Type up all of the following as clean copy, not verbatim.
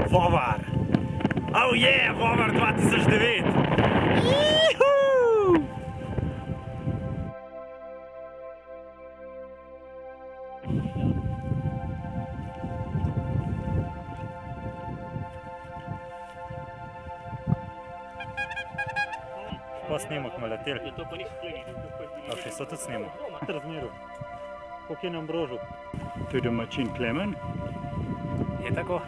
Vovar! Oh yeah, Vovar 2009! Juhu! Pa snemak ima letel. Ok, so tudi snemal. Razmeru. Koliko je na Ambrožu? To je domačin Klemen. Je tako?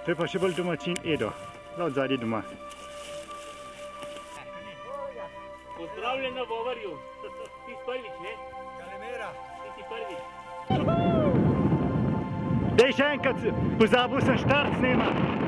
To je pa še bolj domačin Edo. Od zadnji doma. Pozdravljen na Vovarju. Ti si prvič, ne? Kalimera. Ti si prvič. Dej še enkrat, pozabil sem štart snemat.